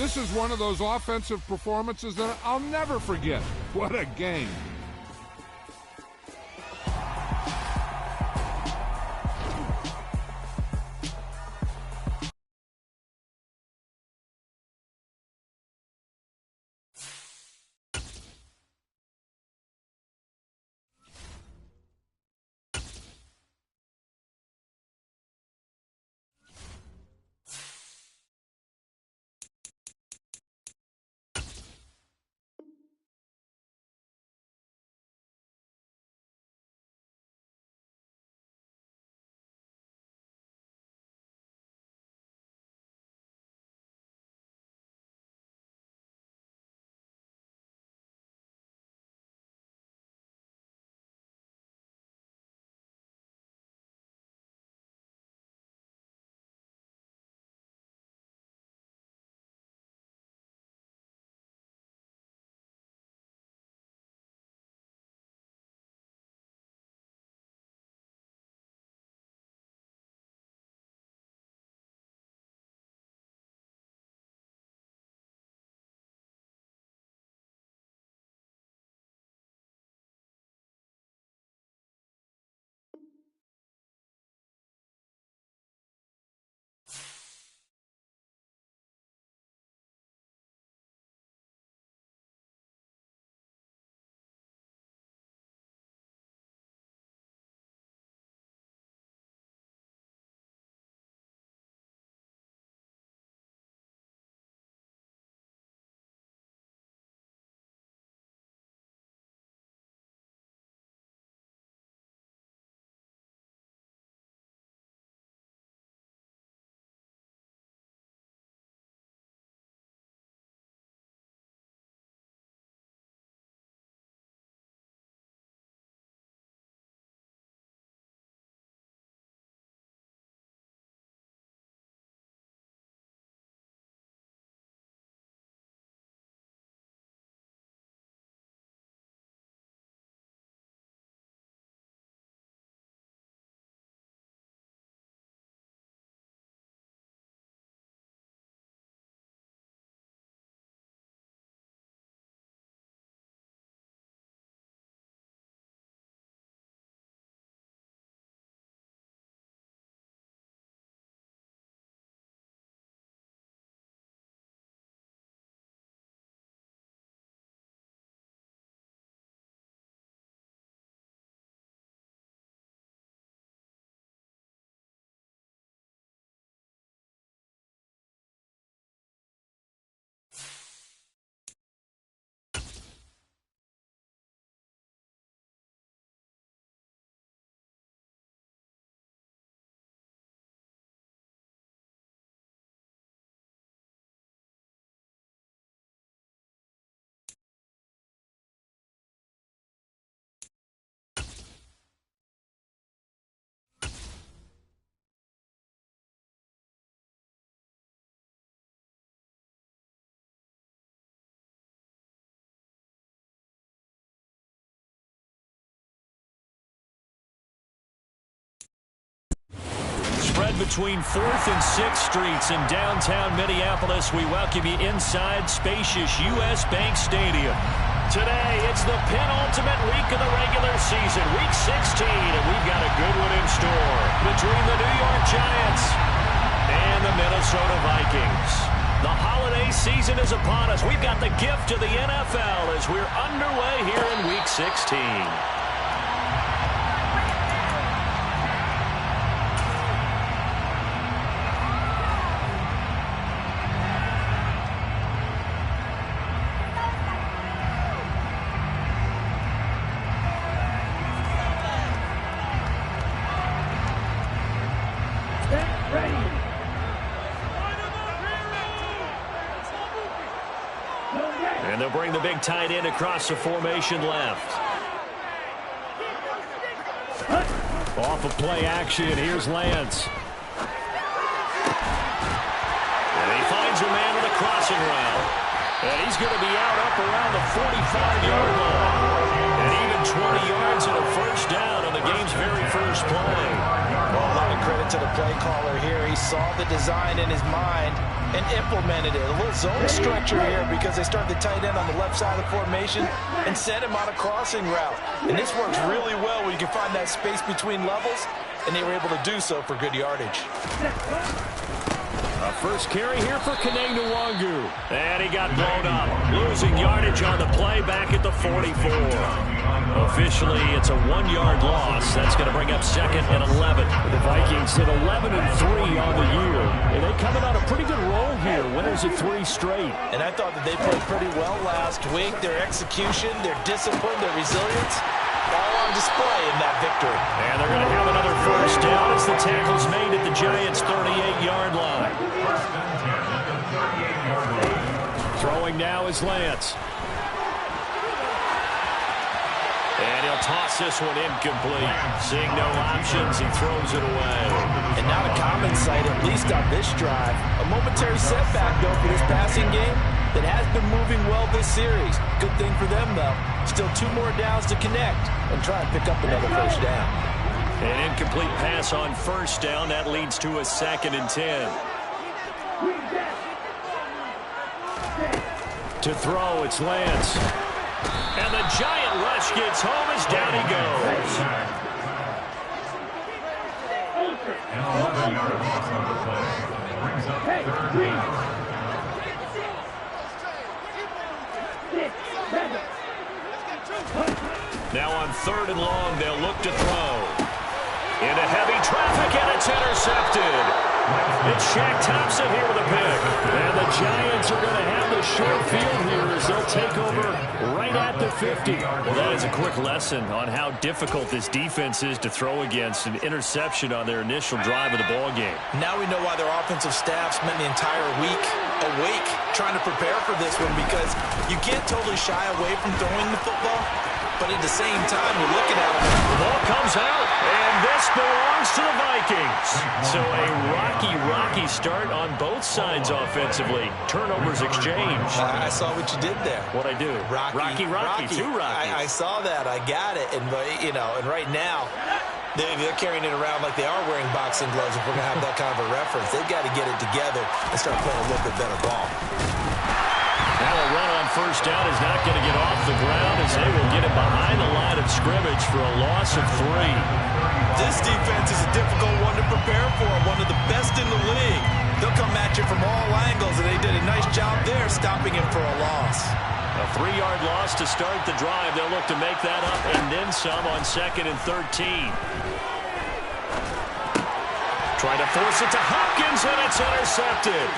This is one of those offensive performances that I'll never forget. What a game. Spread between 4th and 6th Streets in downtown Minneapolis. We welcome you inside spacious U.S. Bank Stadium. Today, it's the penultimate week of the regular season, Week 16, and we've got a good one in store between the New York Giants and the Minnesota Vikings. The holiday season is upon us. We've got the gift of the NFL as we're underway here in Week 16. And they'll bring the big tight end across the formation left. Off of play action, here's Lance. And he finds a man with a crossing route. And he's going to be out up around the 45-yard line. And even 20 yards and a first down on the game's very first play. Well, a lot of credit credit to the play caller here. He saw the design in his mind and implemented it. A little zone structure here because they started the tight end on the left side of the formation and sent him on a crossing route. And this works really well when you can find that space between levels, and they were able to do so for good yardage. A first carry here for Kene Nwangu. And he got blown up. Losing yardage on the play back at the 44. Officially, it's a 1-yard loss. That's going to bring up 2nd and 11. The Vikings hit 11-3 on the year. And they coming on a pretty good roll here. Winners of 3 straight. And I thought that they played pretty well last week. Their execution, their discipline, their resilience, all on display in that victory. And they're going to have another first down as the tackle's made at the Giants' 38-yard line. Throwing now is Lance. And he'll toss this one incomplete. Seeing no options, he throws it away. And not a common sight, at least on this drive. A momentary setback, though, for this passing game that has been moving well this series. Good thing for them, though. Still 2 more downs to connect and try and pick up another first down. An incomplete pass on first down. That leads to a 2nd and 10. To throw, it's Lance. And the giant rush gets home as down he goes. Now on 3rd and long, they'll look to throw. Into heavy traffic, and it's intercepted. It's Shaq Thompson here with a pick. And the Giants are going to have the short field here as they'll take over right at the 50. Well, that is a quick lesson on how difficult this defense is to throw against. An interception on their initial drive of the ball game. Now we know why their offensive staff spent the entire week awake trying to prepare for this one, because you can't totally shy away from throwing the football. But at the same time, you're looking at it. The ball comes out, and this belongs to the Vikings. So a rocky start on both sides offensively. Turnovers exchanged. I saw what you did there. What'd I do? Rocky. Two Rockies. I saw that. I got it. And, and right now, they're carrying it around like they are wearing boxing gloves. If we're going to have that kind of a reference, they've got to get it together and start playing a little bit better ball. Now a run on first down is not going to get off the ground as they will get it behind the line of scrimmage for a loss of 3. This defense is a difficult one to prepare for, one of the best in the league. They'll come at you from all angles, and they did a nice job there stopping him for a loss. A 3-yard loss to start the drive. They'll look to make that up and then some on 2nd and 13. Trying to force it to Hopkins, and it's intercepted.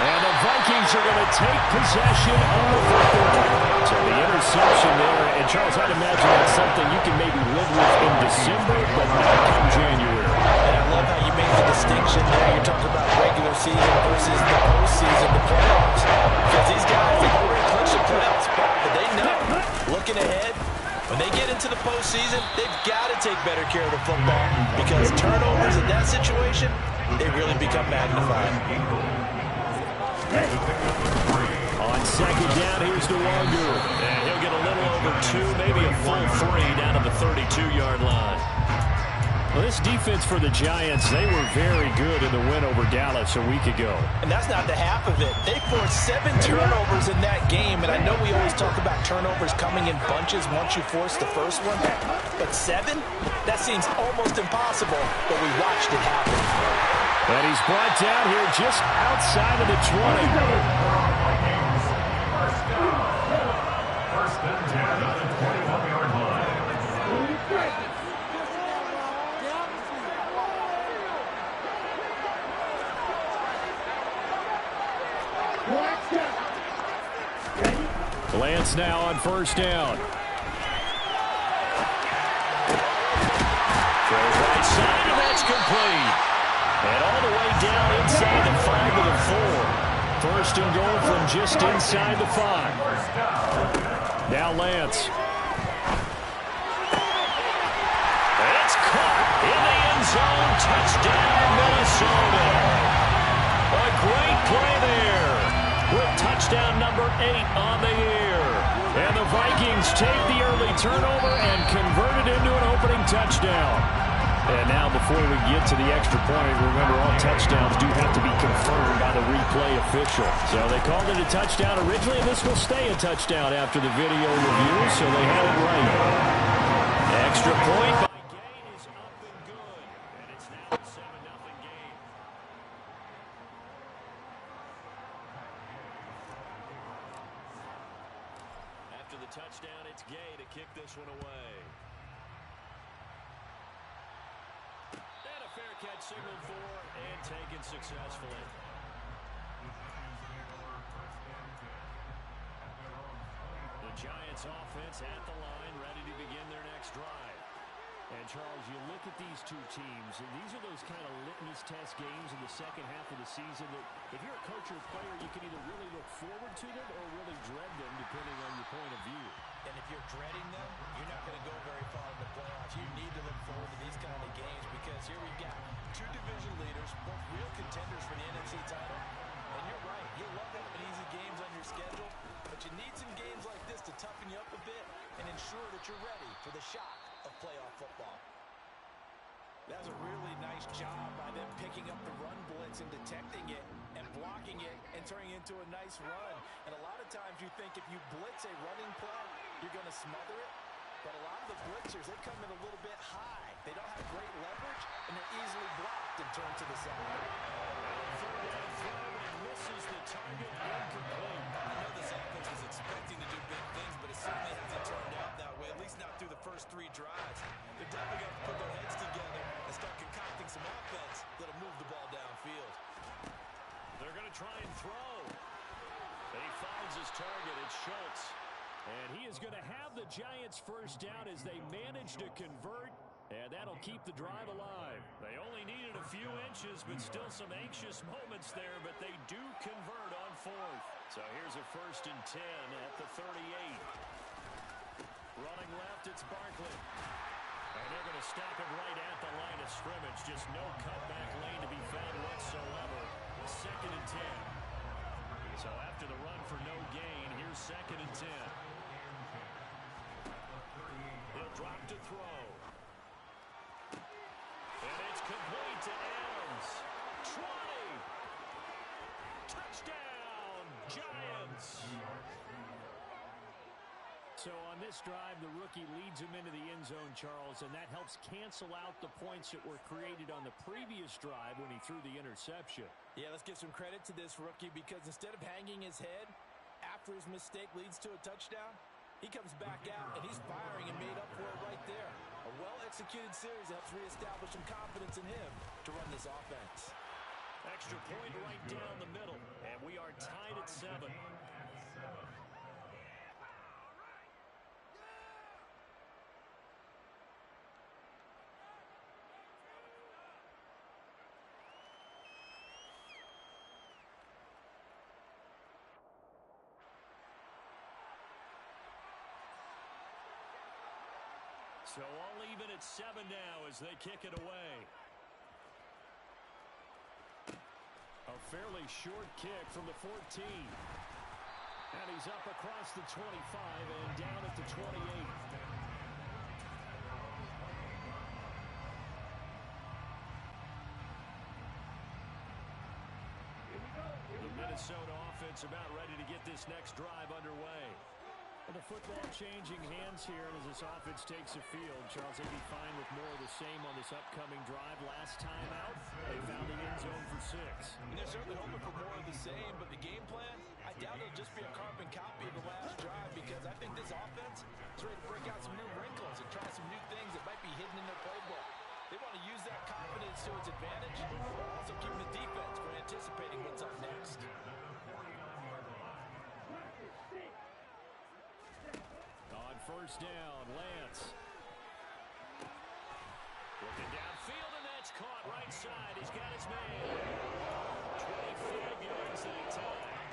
And the Vikings are going to take possession of the football. So the interception there, and Charles, I'd imagine that's something you can maybe live with in December, but not come January. And I love how you made the distinction there. You're talking about regular season versus the postseason, the playoffs. Because these guys, they've already clinched the playoff spot, but they know, looking ahead, when they get into the postseason, they've got to take better care of the football, because turnovers in that situation, they really become magnified. On 2nd down, here's Nwangu. And he'll get a little over 2, maybe a full 3 down to the 32-yard line. Well, this defense for the Giants, they were very good in the win over Dallas a week ago. And that's not the half of it. They forced 7 turnovers in that game, and I know we always talk about turnovers coming in bunches once you force the first one. But 7? That seems almost impossible, but we watched it happen. And he's brought down here just outside of the 20. First and 10 on the 21-yard line. Lance now on first down. Throws right side, and that's complete. And all the way down inside the 5 to the 4. First and goal from just inside the 5. Now Lance. And it's caught in the end zone. Touchdown, Minnesota. A great play there with touchdown number 8 on the year. And the Vikings take the early turnover and convert it into an opening touchdown. And now before we get to the extra point, remember all touchdowns do have to be confirmed by the replay official. So they called it a touchdown originally, and this will stay a touchdown after the video review, so they had it right. Extra point by Gain is up and good, and it's now a 7-0 game. After the touchdown, it's Gay to kick this one away. And a fair catch signaled for and taken successfully. The Giants offense at the line, ready to begin their next drive. And, Charles, you look at these two teams, and these are those kind of litmus test games in the second half of the season that if you're a coach or a player, you can either really look forward to them or really dread them, depending on your point of view. And if you're dreading them, you're not going to go very far in the playoffs. You need to look forward to these kind of games because here we've got two division leaders, both real contenders for the NFC title. And you're right, you'll love having easy games on your schedule, but you need some games like this to toughen you up a bit and ensure that you're ready for the shock of playoff football. That was a really nice job by them picking up the run blitz and detecting it and blocking it and turning it into a nice run. And a lot of times you think if you blitz a running play, you're going to smother it. But a lot of the blitzers, they come in a little bit high. They don't have great leverage, and they're easily blocked and turned to the side. Misses the target incomplete. I know this offense was expecting to do big things, but it certainly hasn't turned out that way, at least not through the first 3 drives. They're definitely going to put their heads together and start concocting some offense that'll move the ball downfield. They're going to try and throw. And he finds his target. It's Schultz. And he is going to have the Giants first down as they manage to convert. And that'll keep the drive alive. They only needed a few inches, but still some anxious moments there. But they do convert on 4th. So here's a 1st and 10 at the 38. Running left, it's Barkley. And they're going to stop it right at the line of scrimmage. Just no cutback lane to be found whatsoever. 2nd and 10. So after the run for no gain, here's 2nd and 10. He'll drop to throw. And it's complete to Adams. 20. Touchdown, Giants. So on this drive, the rookie leads him into the end zone, Charles, and that helps cancel out the points that were created on the previous drive when he threw the interception. Yeah, let's give some credit to this rookie because instead of hanging his head after his mistake leads to a touchdown, he comes back out and he's firing and made up for it right there. A well-executed series helps reestablish some confidence in him to run this offense. Extra point right down the middle, and we are tied at 7. So all even at 7 now as they kick it away. A fairly short kick from the 14. And he's up across the 25 and down at the 28. The Minnesota offense about ready to get this next drive underway. And the football changing hands here as this offense takes the field. Charles, they'd be fine with more of the same on this upcoming drive. Last time out, they found the end zone for 6. And they're certainly hoping for more of the same, but the game plan, I doubt it'll just be a carbon copy of the last drive because I think this offense is ready to break out some new wrinkles and try some new things that might be hidden in their playbook. They want to use that confidence to its advantage, also keeping the defense from anticipating what's up next. On 1st down, Lance. Looking downfield, and that's caught right side. He's got his man. 25 yards that time.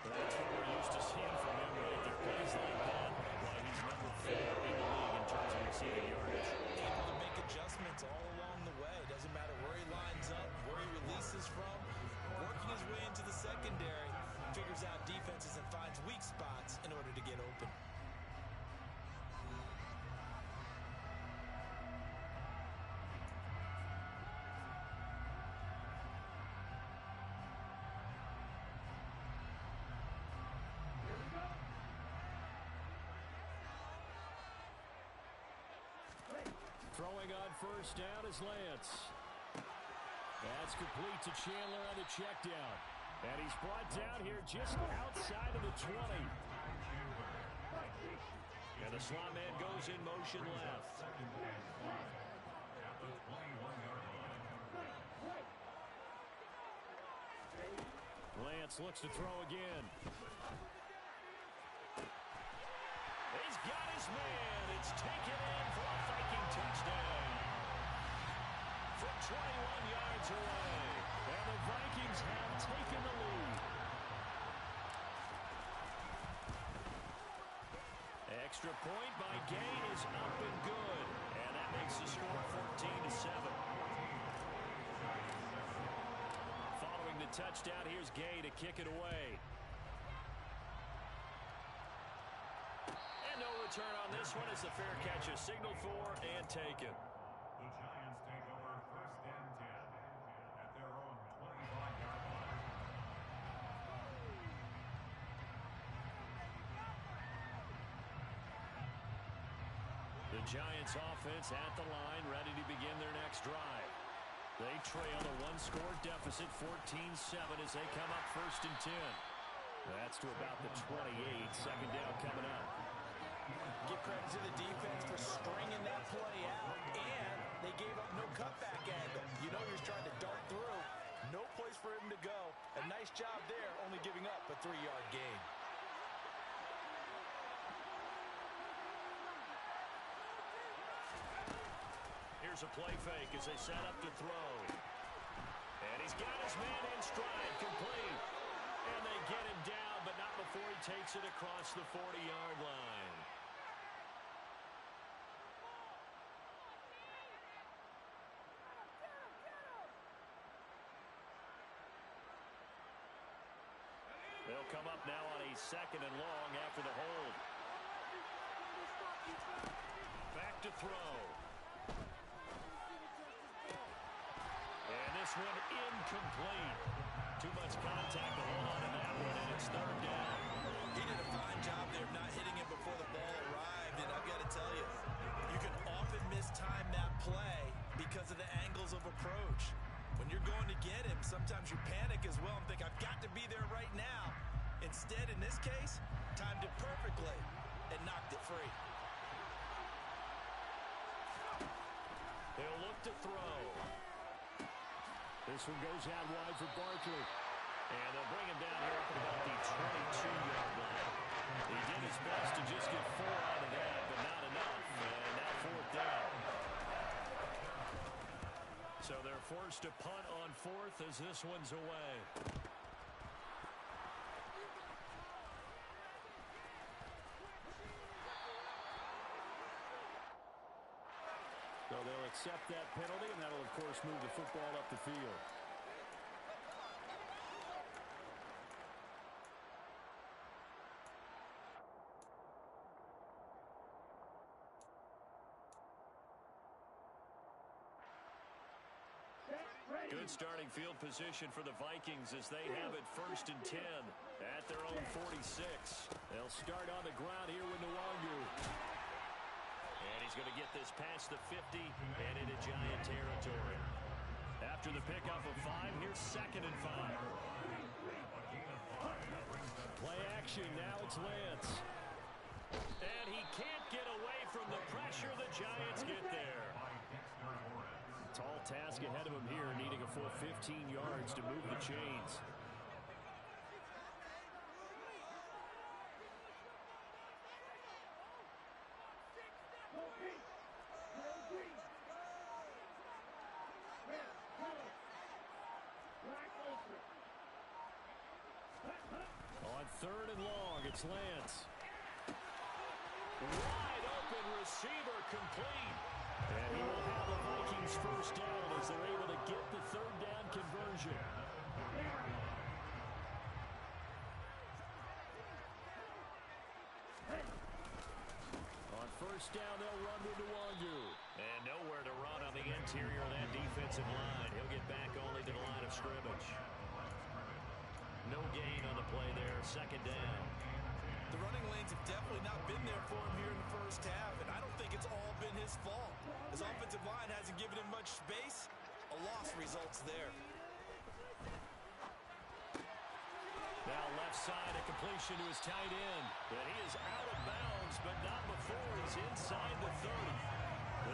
That's what we're used to seeing from him right there. Plays like that. Why he's number 4 in the league in terms of receiving yardage. Able to make adjustments all along the way. Doesn't matter where he lines up, where he releases from. Working his way into the secondary. Figures out defenses and finds weak spots in order to get open. Throwing on first down is Lance. That's complete to Chandler on the check down. And he's brought down here just outside of the 20. And the slot man goes in motion left. Second and 5 at the 21-yard line. Lance looks to throw again. He's got his man. It's taken in for a Viking touchdown. From 21 yards away. And the Vikings have taken the lead. Extra point by Gay is up and good. And that makes the score 14-7. Following the touchdown, here's Gay to kick it away. And no return on this one as the fair catch is signaled for and taken. The Giants take over first and 10 at their own 25-yard line. The Giants offense at the line, ready to begin their next drive. They trail a one-score deficit, 14-7, as they come up first and 10. That's to about the 28. Second down coming up. Give credit to the defense for stringing that play out, and they gave up no cutback angle. You know he was trying to dart through. No place for him to go. A nice job there, only giving up a 3-yard gain. Here's a play fake as they set up to throw. And he's got his man in stride, complete. And they get him down, but not before he takes it across the 40-yard line. They'll come up now on a second and long after the hold. Back to throw. And this one incomplete. Too much contact to hold on to that one, and it's third down. He did a fine job there of not hitting him before the ball arrived, and I've got to tell you, you can often mistime that play because of the angles of approach. When you're going to get him, sometimes you panic as well and think, I've got to be there right now. Instead, in this case, timed it perfectly and knocked it free. They'll look to throw. This one goes out wide for Barkley. And they'll bring him down here up at about the 22-yard line. He did his best to just get 4 out of that, but not enough. And now fourth down. So they're forced to punt on fourth as this one's away. So they'll accept that penalty, and that'll, of course, move the football up the field. Good starting field position for the Vikings as they have it first and 10 at their own 46. They'll start on the ground here with Nwangu. And he's going to get this past the 50 and into Giant territory. After the pickup of 5, here's second and 5. Play action, now it's Lance. And he can't get away from the pressure. The Giants get there. Tall task ahead of him here, needing a full 15 yards to move the chains. On third and long, it's Lance. Wide open receiver, complete. And he will have the Vikings first down as they're able to get the third down conversion. On first down, they'll run with Nwangu. And nowhere to run on the interior of that defensive line. He'll get back only to the line of scrimmage. No gain on the play there, second down. The running lanes have definitely not been there for him here in the first half, and I don't think think it's all been his fault. His offensive line hasn't given him much space. A loss results there. Now left side, a completion to his tight end. And he is out of bounds, but not before he's inside the 30.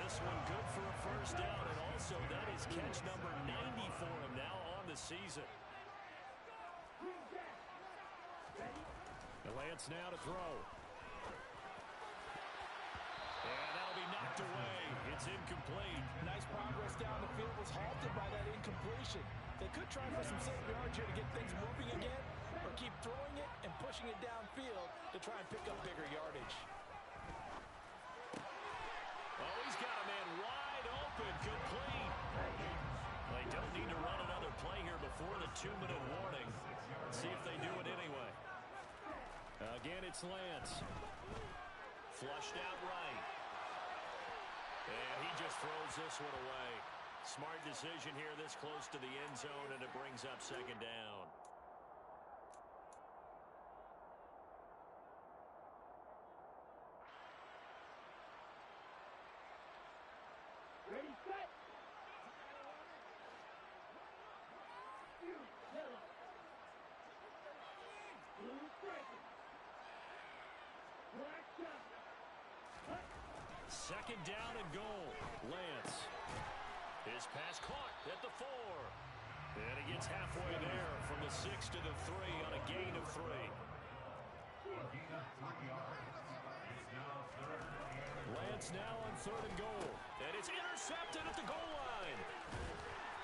This one good for a first down, and also that is catch number 90 for him now on the season. The Lance now to throw. And that'll be knocked away. It's incomplete. Nice progress down the field was halted by that incompletion. They could try for some safe yards here to get things moving again, or keep throwing it and pushing it downfield to try and pick up bigger yardage. Oh, he's got a man wide open, complete. They don't need to run another play here before the 2-minute warning. Let's see if they do it anyway. Again, it's Lance. Flushed out right. And he just throws this one away. Smart decision here this close to the end zone, and it brings up second down. Ready, set. Blue striker. Black shot. Second down and goal. Lance. His pass caught at the 4. And he gets halfway there from the 6 to the 3 on a gain of 3. Lance now on 3rd and goal. And it's intercepted at the goal line.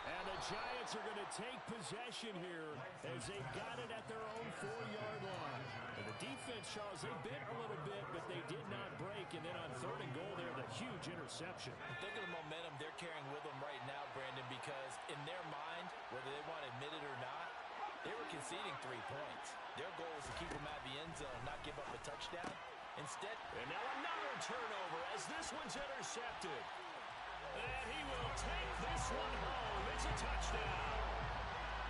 And the Giants are going to take possession here as they got it at their own 4-yard line. And the defense, Charles, they bit a little bit, but they did not break. And then on 3rd and goal there, the huge interception. Think of the momentum they're carrying with them right now, Brandon, because in their mind, whether they want to admit it or not, they were conceding 3 points. Their goal was to keep them at the end zone, not give up a touchdown. Instead, and now another turnover as this one's intercepted. And he will take this one home. It's a touchdown.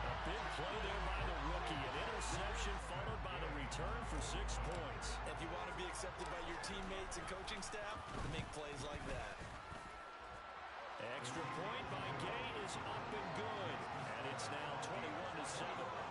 A big play there by the rookie. An interception followed by the return for 6 points. If you want to be accepted by your teammates and coaching staff, make plays like that. Extra point by Gay is up and good. And it's now 21-7.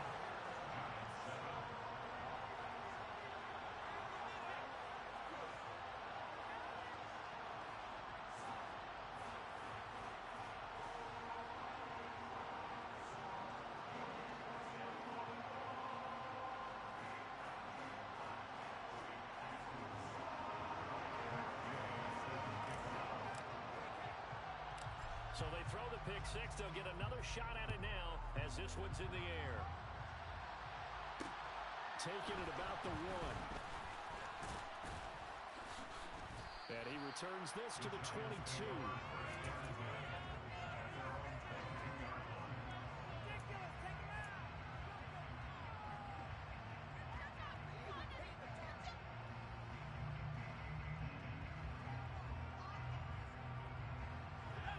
So they throw the pick six. They'll get another shot at it now as this one's in the air. Taking it about the 1. And he returns this to the 22.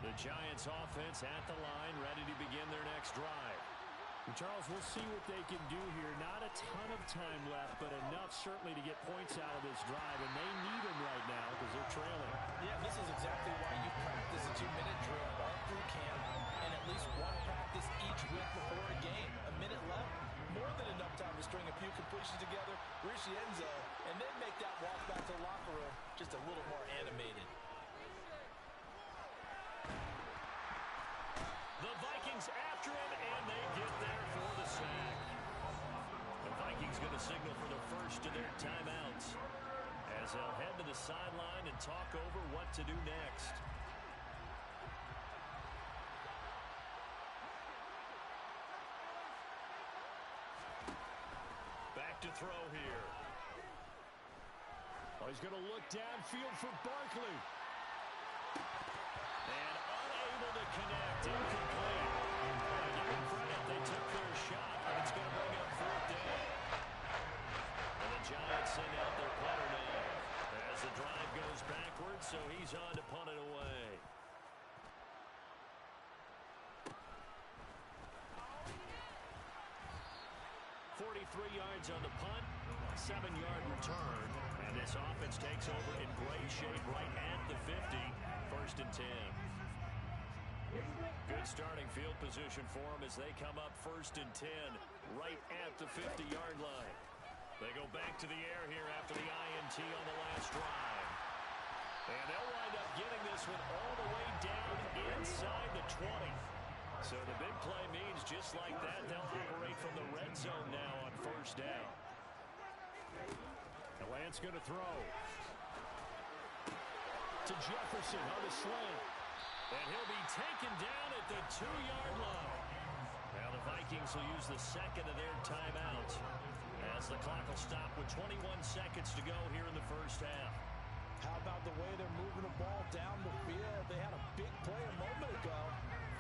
The Giants offense at the line, ready to begin their next drive. And Charles, we'll see what they can do here. Not a ton of time left, but enough certainly to get points out of this drive, and they need them right now because they're trailing. Yeah, this is exactly why you practice a 2-minute drill all through camp and at least one practice each week before a game. A minute left, more than enough time to string a few completions together, reach the end zone, and then make that walk back to the locker room just a little more animated. The Vikings after him, and they get there for the sack. The Vikings going to signal for the first of their timeouts as they'll head to the sideline and talk over what to do next. Back to throw here. Oh, he's going to look downfield for Barkley. And unable to connect, incomplete. Give them credit, they took their shot, but it's going to bring up 4th down. And the Giants send out their punter now as the drive goes backwards, so he's on to punt it away. .43 yards on the punt, 7-yard return, and this offense takes over in great shape right at the 50, 1st and 10. Good starting field position for them as they come up 1st and 10 right at the 50-yard line. They go back to the air here after the INT on the last drive. And they'll wind up getting this one all the way down inside the 20. So the big play means just like that, they'll operate from the red zone now on 1st down. The Lance going to throw. To Jefferson on the slant. And he'll be taken down at the 2-yard line. Now the Vikings will use the second of their timeouts as the clock will stop with 21 seconds to go here in the 1st half. How about the way they're moving the ball down the field? They had a big play a moment ago.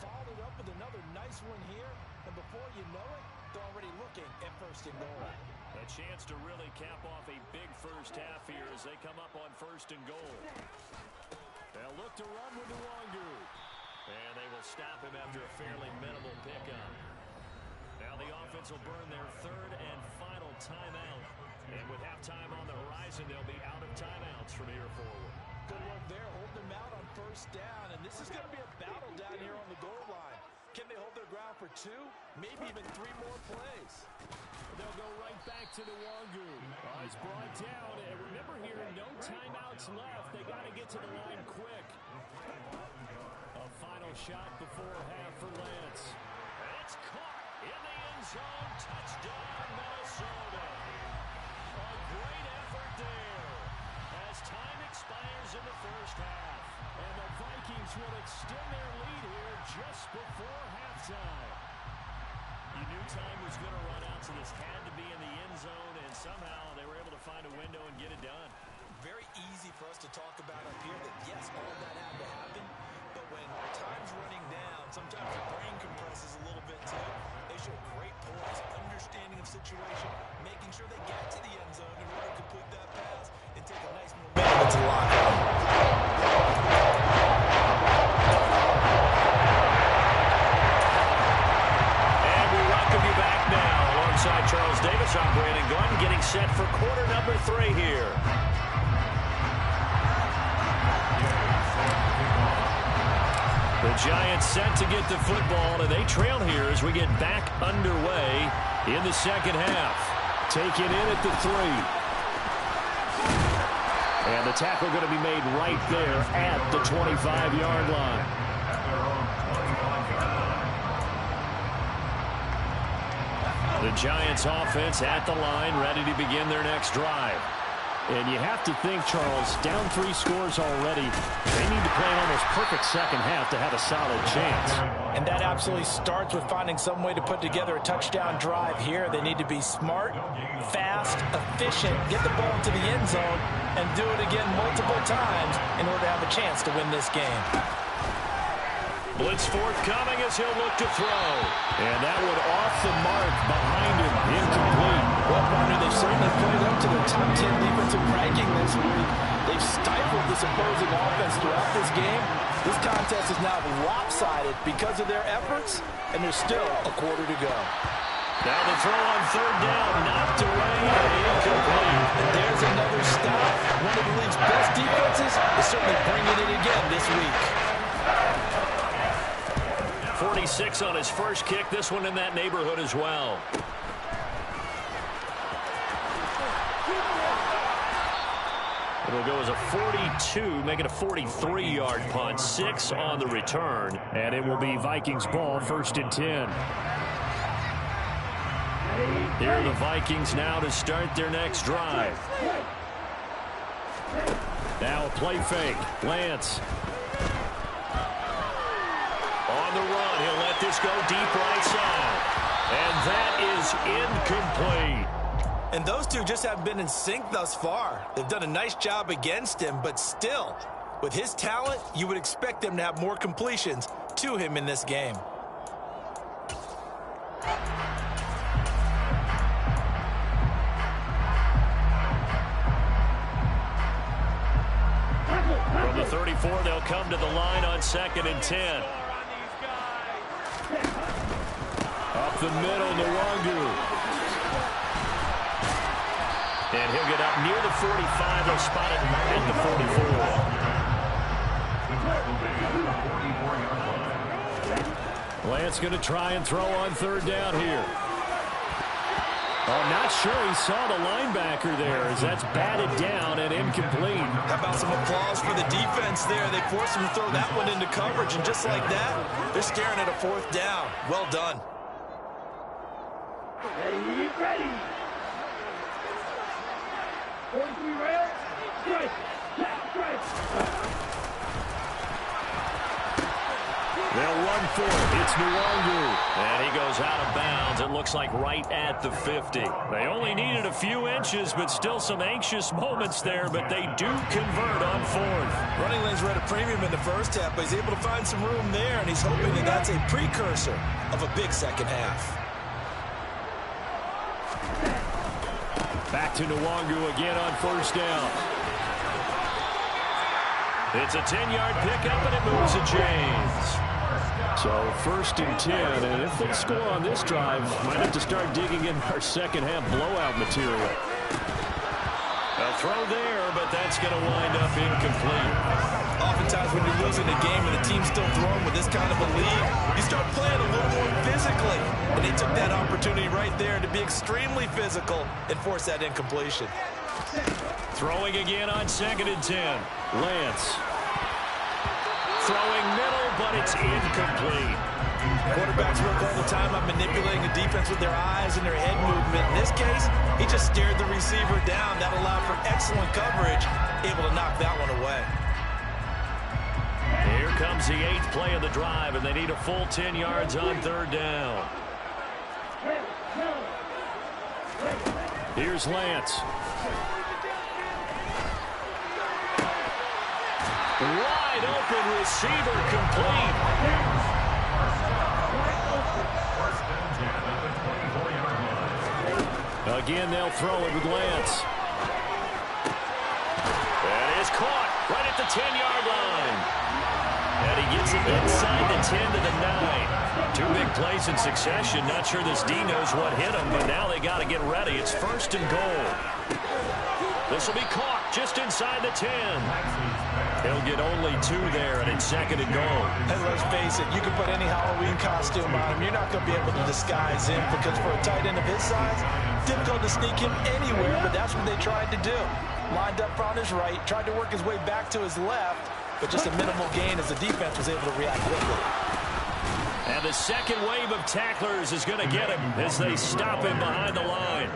Followed it up with another nice one here. And before you know it, they're already looking at 1st and goal. A chance to really cap off a big 1st half here as they come up on 1st and goal. They'll look to run with Nwangu. And they will stop him after a fairly minimal pickup. Now the offense will burn their 3rd and final timeout. And with halftime on the horizon, they'll be out of timeouts from here forward. Good work there, holding them out on 1st down. And this is going to be a battle down here on the goal line. Can they hold their ground for 2, maybe even 3 more plays? They'll go right back to Nwangu. He's brought down. And remember here, no timeouts left. They got to get to the line quick. A final shot before half for Lance. It's caught in the end zone. Touchdown, Minnesota. A great effort there as time expires in the 1st half. And the Vikings will extend their lead here just before halftime. You knew time was going to run out, so this had to be in the end zone, and somehow they were able to find a window and get it done. Very easy for us to talk about up here that, yes, all that had to happen, but when time's running down, sometimes the brain compresses a little bit too. They show great poise, understanding of situation, making sure they get to the end zone in order to complete that pass and take a nice momentum into lock up. Charles Davis, I'm Brandon Gordon, getting set for quarter number 3 here. The Giants set to get the football, and they trail here as we get back underway in the 2nd half. Taken in at the 3. And the tackle going to be made right there at the 25-yard line. The Giants offense at the line, ready to begin their next drive. And you have to think, Charles, down 3 scores already. They need to play an almost perfect 2nd half to have a solid chance. And that absolutely starts with finding some way to put together a touchdown drive here. They need to be smart, fast, efficient, get the ball into the end zone, and do it again multiple times in order to have a chance to win this game. Blitz forthcoming as he'll look to throw. And that one off the mark behind him, incomplete. Well, partner, they've certainly played up to their top 10 defensive ranking this week. They've stifled this opposing offense throughout this game. This contest is now lopsided because of their efforts, and there's still a quarter to go. Now the throw on 3rd down, knocked away and incomplete. And there's another stop. One of the league's best defenses is certainly bringing it again this week. 46 on his first kick. This one in that neighborhood as well. It'll go as a 42, making a 43-yard punt. 6 on the return. And it will be Vikings ball, 1st and 10. Here are the Vikings now to start their next drive. Now a play fake. Lance. On the run, he'll let this go deep right side. And that is incomplete. And those two just haven't been in sync thus far. They've done a nice job against him, but still, with his talent, you would expect them to have more completions to him in this game. From the 34, they'll come to the line on 2nd and 10. Up the middle, Nwangu. And he'll get up near the 45. They'll spot it at the 44. Lance going to try and throw on third down here. I'm not sure he saw the linebacker there as that's batted down and incomplete. How about some applause for the defense there? They forced him to throw that one into coverage, and just like that, they're staring at a fourth down. Well done. Ready. 43 rail. Strike. They'll run for it. It's Nwangu. And he goes out of bounds. It looks like right at the 50. They only needed a few inches, but still some anxious moments there, but they do convert on fourth. Running lanes were at a premium in the first half, but he's able to find some room there, and he's hoping that that's a precursor of a big second half. Back to Nwangu again on first down. It's a 10-yard pickup, and it moves to James. So first and 10, and if they score on this drive, might have to start digging in our second half blowout material. A throw there, but that's going to wind up incomplete. Oftentimes when you're losing a game and the team's still throwing with this kind of a lead, you start playing a little more physically. And they took that opportunity right there to be extremely physical and force that incompletion. Throwing again on second and 10. Lance. Throwing middle, but it's incomplete. Quarterbacks work all the time on manipulating a defense with their eyes and their head movement. In this case, he just stared the receiver down. That allowed for excellent coverage, able to knock that one away. Here comes the 8th play of the drive, and they need a full 10 yards on third down. Here's Lance. Wide open receiver complete. Again, they'll throw it with Lance. That is caught right at the 10-yard line. And he gets it inside the 10 to the 9. Two big plays in succession. Not sure this D knows what hit him, but now they got to get ready. It's first and goal. This will be caught just inside the 10. He'll get only 2 there, and it's second and goal. And let's face it, you can put any Halloween costume on him. You're not going to be able to disguise him because for a tight end of his size, difficult to sneak him anywhere, but that's what they tried to do. Lined up on his right, tried to work his way back to his left, but just a minimal gain as the defense was able to react quickly. And the second wave of tacklers is going to get him as they stop him behind the line.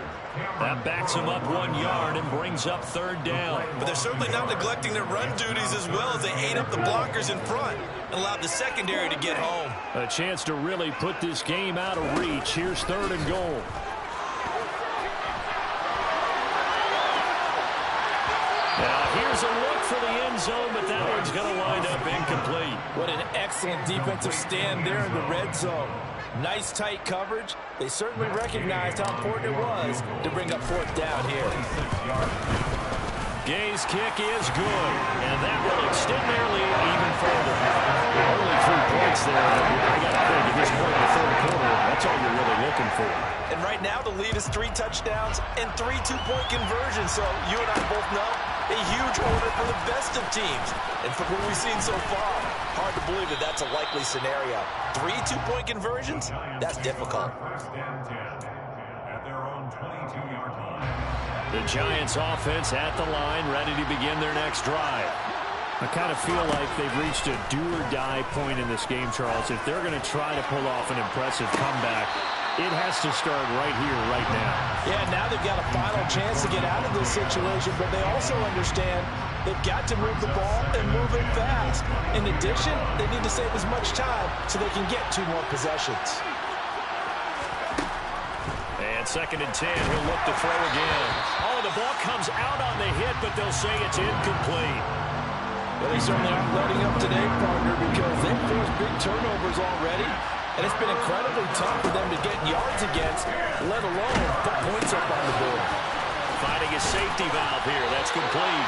That backs him up 1 yard and brings up third down. But they're certainly not neglecting their run duties as well as they ate up the blockers in front and allowed the secondary to get home. A chance to really put this game out of reach. Here's third and goal. Now here's a look for the end zone, but that one's going to wind up incomplete. What an excellent defensive stand there in the red zone. Nice tight coverage. They certainly recognized how important it was to bring up fourth down here. Gay's kick is good, and that will extend their lead even further. Only 3 points there, but I got to think at this point in the third quarter, that's all you're really looking for. And right now the lead is 3 touchdowns and 3 two-point conversions. So you and I both know a huge order for the best of teams. And from what we've seen so far, hard to believe that that's a likely scenario. 3 two-point conversions? That's difficult. At their own 22-yard line. The Giants offense at the line, ready to begin their next drive. I kind of feel like they've reached a do-or-die point in this game, Charles. If they're going to try to pull off an impressive comeback, it has to start right here, right now. Yeah, now they've got a final chance to get out of this situation, but they also understand they've got to move the ball and move it fast. In addition, they need to save as much time so they can get 2 more possessions. And second and 10, he'll look to throw again. Oh, the ball comes out on the hit, but they'll say it's incomplete. Well, they certainly aren't letting up today, partner, because they've forced big turnovers already. And it's been incredibly tough for them to get yards against, let alone put points up on the board. Finding a safety valve here. That's complete.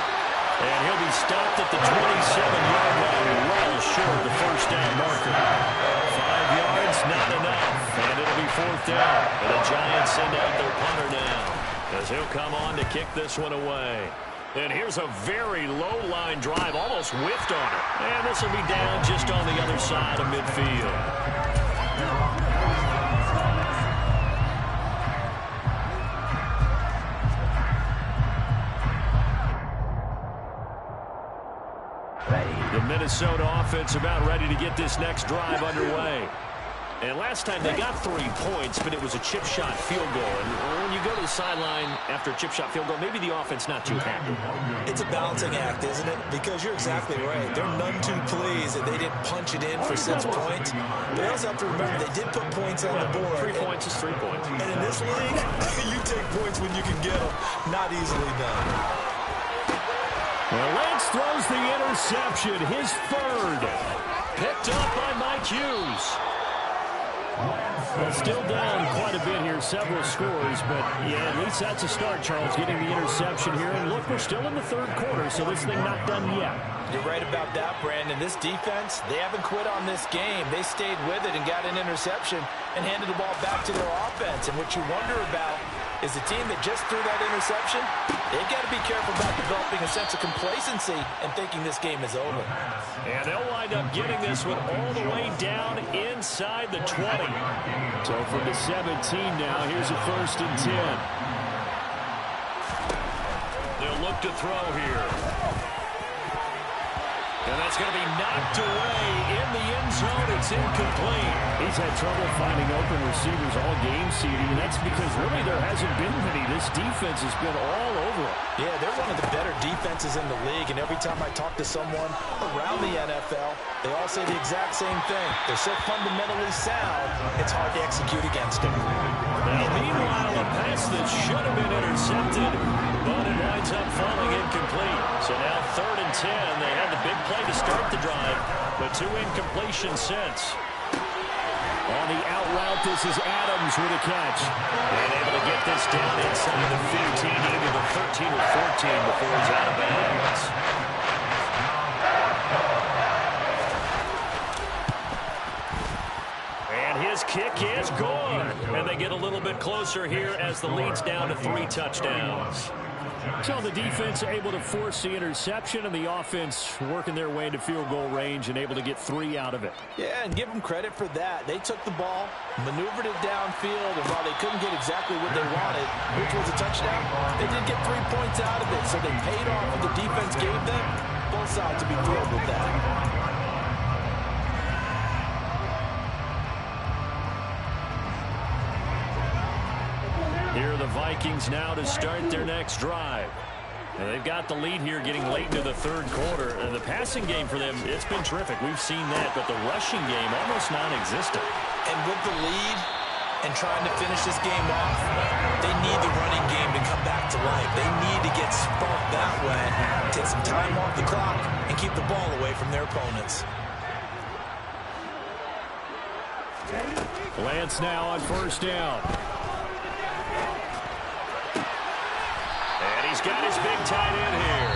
And he'll be stopped at the 27-yard line, well short of the first down marker. 5 yards, not enough. And it'll be fourth down. And the Giants send out their punter now, as he'll come on to kick this one away. And here's a very low-line drive, almost whiffed on it. And this will be down just on the other side of midfield. The Minnesota offense about ready to get this next drive underway. And last time they got 3 points, but it was a chip shot field goal. And when you go to the sideline after a chip shot field goal, maybe the offense not too happy. It's a balancing act, isn't it? Because you're exactly right. They're none too pleased that they didn't punch it in for 6 points. But you also have to remember they did put points on the board. 3 points is 3 points. And in this league, you take points when you can get them. Not easily done. Well, Lance throws the interception, his third. Picked up by Mike Hughes. Well, still down quite a bit here, several scores, but yeah, at least that's a start, Charles, getting the interception here. And look, we're still in the third quarter, so this thing not done yet. You're right about that, Brandon. This defense, they haven't quit on this game. They stayed with it and got an interception and handed the ball back to their offense. And what you wonder about is the team that just threw that interception, they've got to be careful about developing a sense of complacency and thinking this game is over. And they'll wind up getting this one all the way down inside the 20. So from the 17 now, here's a 1st and 10. They'll look to throw here. And that's going to be knocked away in the end zone. It's incomplete. He's had trouble finding open receivers all game, CD, and that's because really there hasn't been many. This defense has been all over it. Yeah, they're one of the better defenses in the league, and every time I talk to someone around the NFL, they all say the exact same thing. They're so fundamentally sound, it's hard to execute against them. Now, meanwhile, a pass that should have been intercepted, but it winds up falling incomplete. So now 3rd and 10. They had the big play to start the drive, but 2 incompletions since. On the out route, this is Adams with a catch. And able to get this down inside the 15, either the 13 or 14 before he's out of bounds. And his kick is good. And they get a little bit closer here as the lead's down to 3 touchdowns. So the defense able to force the interception, and the offense working their way into field goal range and able to get 3 out of it. Yeah, and give them credit for that. They took the ball, maneuvered it downfield, and while they couldn't get exactly what they wanted, which was a touchdown, they did get 3 points out of it. So they paid off what the defense gave them. Both sides to be thrilled with that. Here are the Vikings now to start their next drive. And they've got the lead here getting late into the 3rd quarter. And the passing game for them, it's been terrific. We've seen that, but the rushing game almost non-existent. And with the lead and trying to finish this game off, they need the running game to come back to life. They need to get sparked that way, take some time off the clock, and keep the ball away from their opponents. Lance now on 1st down. And he's got his big tight end here.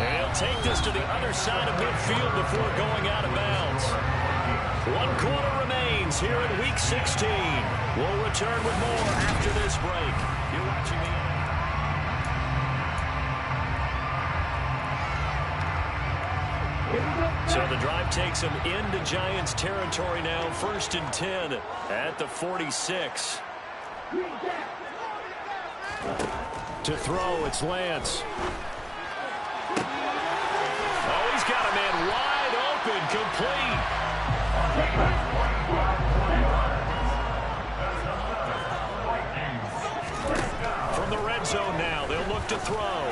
And he'll take this to the other side of midfield before going out of bounds. 1 quarter remains here in Week 16. We'll return with more after this break. You're watching the... So the drive takes him into Giants territory now. 1st and 10 at the 46. To throw, it's Lance. Oh, he's got a man wide open, complete. From the red zone now, they'll look to throw.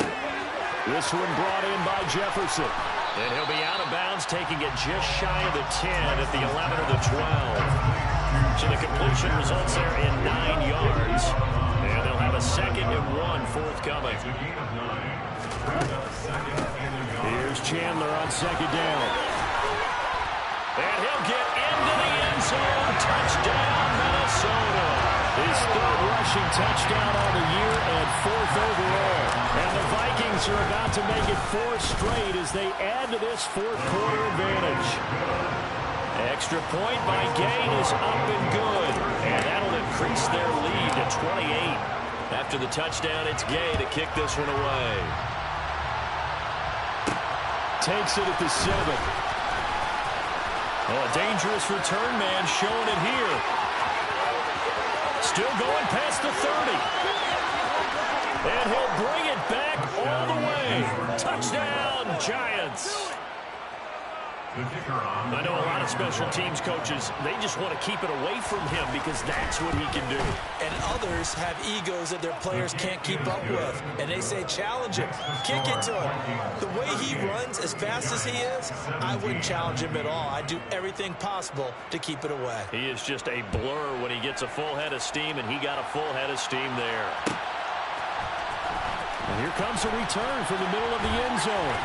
This one brought in by Jefferson. And he'll be out of bounds, taking it just shy of the 10 at the 11 or the 12. So the completion results there in 9 yards. And they'll have a 2nd and 1 forthcoming. Here's Chandler on 2nd down. And he'll get into the end zone. Touchdown, Minnesota. His 3rd rushing touchdown on the year and 4th overall. And the Vikings are about to make it 4 straight as they add to this 4th quarter advantage. Extra point by Gain is up and good. And that'll increase their lead to 28. After the touchdown, it's Gay to kick this one away. takes it at the 7. Oh, a dangerous return man showing it here. Still going past the 30. And he'll bring it back all the way. Touchdown, Giants. I know a lot of special teams coaches, they just want to keep it away from him because that's what he can do. And others have egos that their players can't keep up with. And they say, challenge him, kick it to him. The way he runs as fast as he is, I wouldn't challenge him at all. I'd do everything possible to keep it away. He is just a blur when he gets a full head of steam, and he got a full head of steam there. And here comes a return from the middle of the end zone.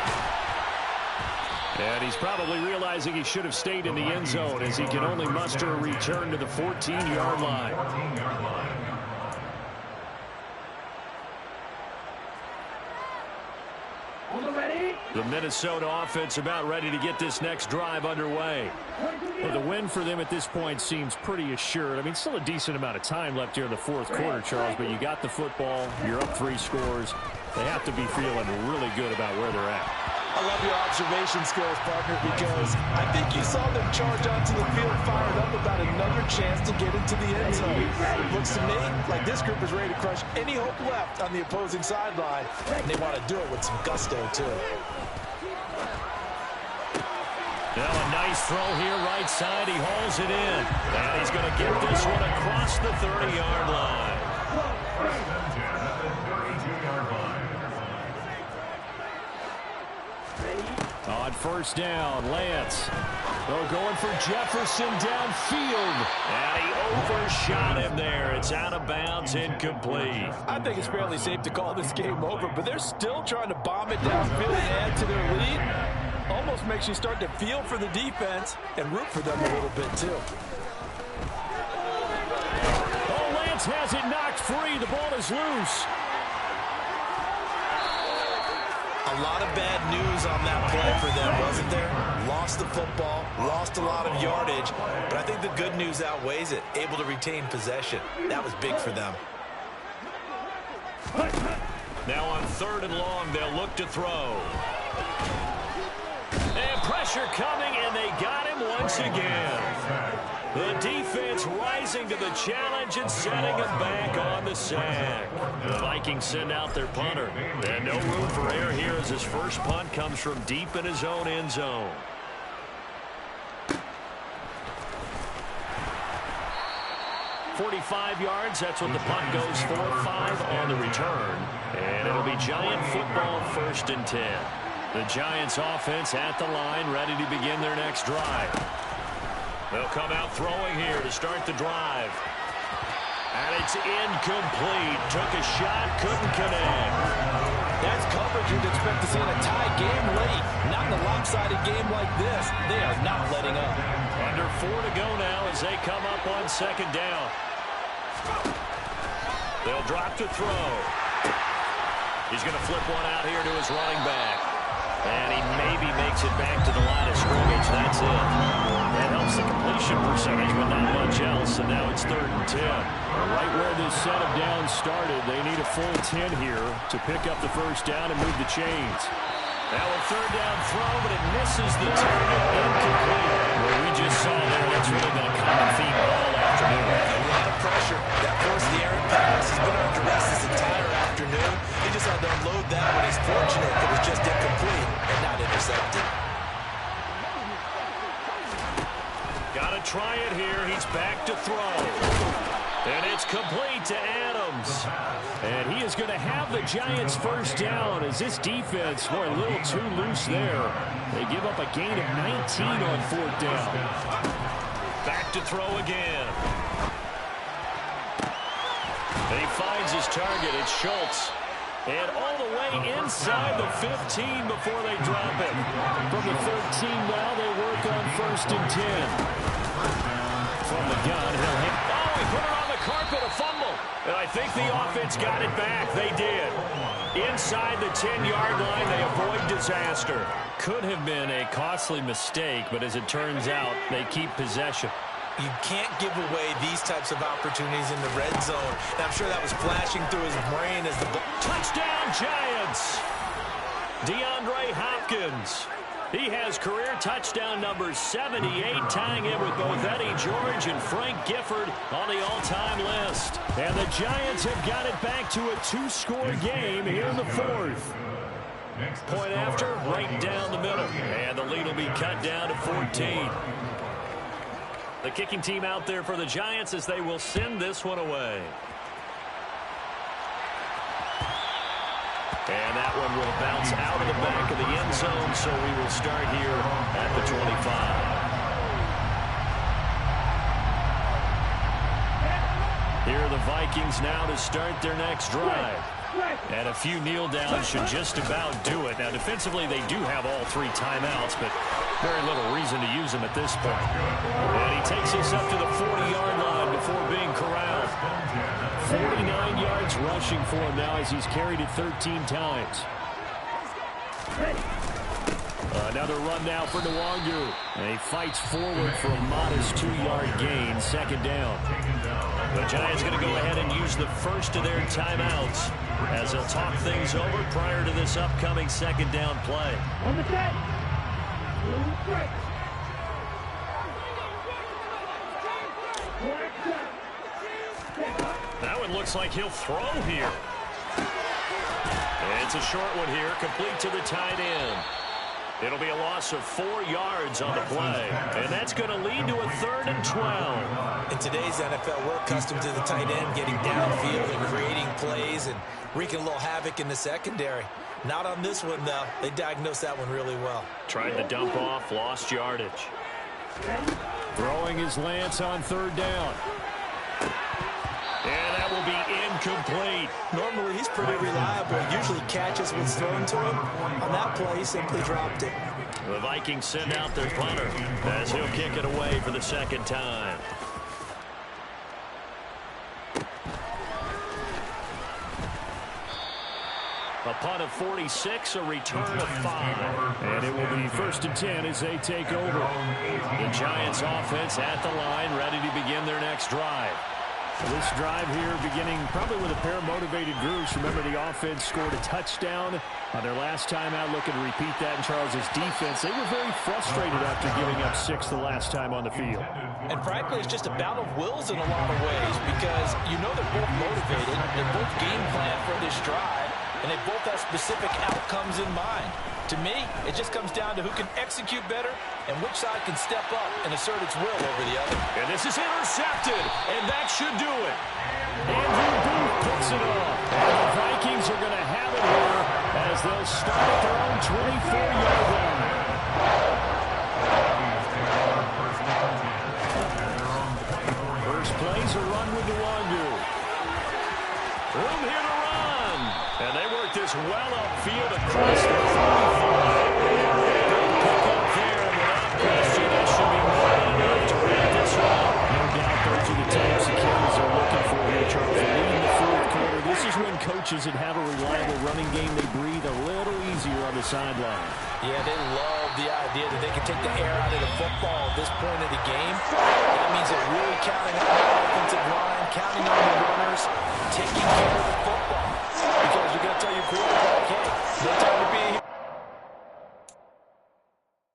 And he's probably realizing he should have stayed in the end zone as he can only muster a return to the 14-yard line. The Minnesota offense about ready to get this next drive underway. Well, the win for them at this point seems pretty assured. I mean, still a decent amount of time left here in the fourth quarter, Charles, but you got the football, you're up 3 scores. They have to be feeling really good about where they're at. I love your observation skills, partner, because I think you saw them charge onto the field fired up about another chance to get into the end zone. It looks to me like this group is ready to crush any hope left on the opposing sideline, and they want to do it with some gusto, too. Now a nice throw here right side. He hauls it in. And he's going to get this one across the 30-yard line. On first down, Lance. Oh, going for Jefferson downfield. And he overshot him there. It's out of bounds, incomplete. I think it's fairly safe to call this game over, but they're still trying to bomb it downfield and add to their lead. Almost makes you start to feel for the defense and root for them a little bit, too. Oh, Lance has it knocked free. The ball is loose. A lot of bad news on that play for them, wasn't there? Lost the football, lost a lot of yardage, but I think the good news outweighs it. Able to retain possession. That was big for them. Now on 3rd and long, they'll look to throw. And pressure coming, and they got him once again. The defense rising to the challenge and setting him back on the sack. The Vikings send out their punter. And no room for error here as his first punt comes from deep in his own end zone. "45 yards, that's what the punt goes for. 5 on the return. And it'll be Giant football, 1st and 10. The Giants offense at the line, ready to begin their next drive. They'll come out throwing here to start the drive. And it's incomplete. Took a shot, couldn't connect. That's coverage you'd expect to see in a tie game late. Not in a lopsided game like this. They are not letting up. Under 4 to go now as they come up on 2nd down. They'll drop to throw. He's going to flip one out here to his running back. And he maybe makes it back to the line of scrimmage. That's it. That helps the completion percentage, but not much else. And now it's 3rd and 10. Right where this set of downs started, they need a full 10 here to pick up the first down and move the chains. Now a 3rd down throw, but it misses the target. Incomplete. Well, we just saw there, that's really been a common theme all afternoon. A lot of pressure. That forced the errant pass. He's been under rest this entire afternoon. He just had to unload that when he's fortunate it was just incomplete and not intercepted. Got to try it here. He's back to throw. And it's complete to Adams. And he is going to have the Giants first down as this defense, boy, a little too loose there. They give up a gain of 19 on 4th down. Back to throw again. And he finds his target. It's Schultz. And all the way inside the 15 before they drop it. From the 13 now, they work on 1st and 10. From the gun, he'll hit. Oh, he put it on the carpet, a fumble. And I think the offense got it back. They did. Inside the 10-yard line, they avoid disaster. Could have been a costly mistake, but as it turns out, they keep possession. You can't give away these types of opportunities in the red zone. And I'm sure that was flashing through his brain as the... Touchdown, Giants! DeAndre Hopkins. He has career touchdown number 78, tying it with both Eddie George and Frank Gifford on the all-time list. And the Giants have got it back to a 2-score game here in the fourth. Point after, right down the middle. And the lead will be cut down to 14. The kicking team out there for the Giants as they will send this one away. And that one will bounce out of the back of the end zone, so we will start here at the 25. Here are the Vikings now to start their next drive. And a few kneel downs should just about do it. Now, defensively, they do have all 3 timeouts, but very little reason to use them at this point. And he takes us up to the 40-yard line before being corralled. 49 yards rushing for him now as he's carried it 13 times. Another run now for Nwangu. And he fights forward for a modest 2-yard gain, second down. The Giants going to go ahead and use the first of their timeouts as they'll talk things over prior to this upcoming second down play. On the set. That one looks like he'll throw here. And it's a short one here, complete to the tight end. It'll be a loss of 4 yards on the play. And that's going to lead to a 3rd and 12. In today's NFL, we're accustomed to the tight end getting downfield and creating plays and wreaking a little havoc in the secondary. Not on this one, though. They diagnosed that one really well. Tried to dump off, lost yardage. Throwing his Lance on 3rd down. And that will be incomplete. Normally, he's pretty reliable. Usually catches what's thrown to him. On that play, he simply dropped it. The Vikings send out their punter as he'll kick it away for the second time. A punt of 46, a return of 5. And it will be 1st and 10 as they take over. The Giants offense at the line, ready to begin their next drive. This drive here beginning probably with a pair of motivated groups. Remember, the offense scored a touchdown on their last time out. Looking to repeat that in Charles's defense. They were very frustrated after giving up 6 the last time on the field. And frankly, it's just a battle of wills in a lot of ways because you know they're both motivated. They're both game planned for this drive, and they both have specific outcomes in mind. To me, it just comes down to who can execute better and which side can step up and assert its will over the other. And this is intercepted, and that should do it. Andrew Booth picks it off. And the Vikings are going to have it here as they'll start at their own 24-yard line. First play's a run with Nwangu. Room here to run. And they work this well upfield across the 45. Good pick up there, and without question, that should be more than enough to wrap this up. No doubt those are the types of carries they're looking for here, Charles. Leading the 4th quarter, this is when coaches that have a reliable running game, they breathe a little easier on the sideline. Yeah, they love the idea that they can take the air out of the football at this point of the game. That means they're really counting on the offensive line, counting on the runners, taking care of the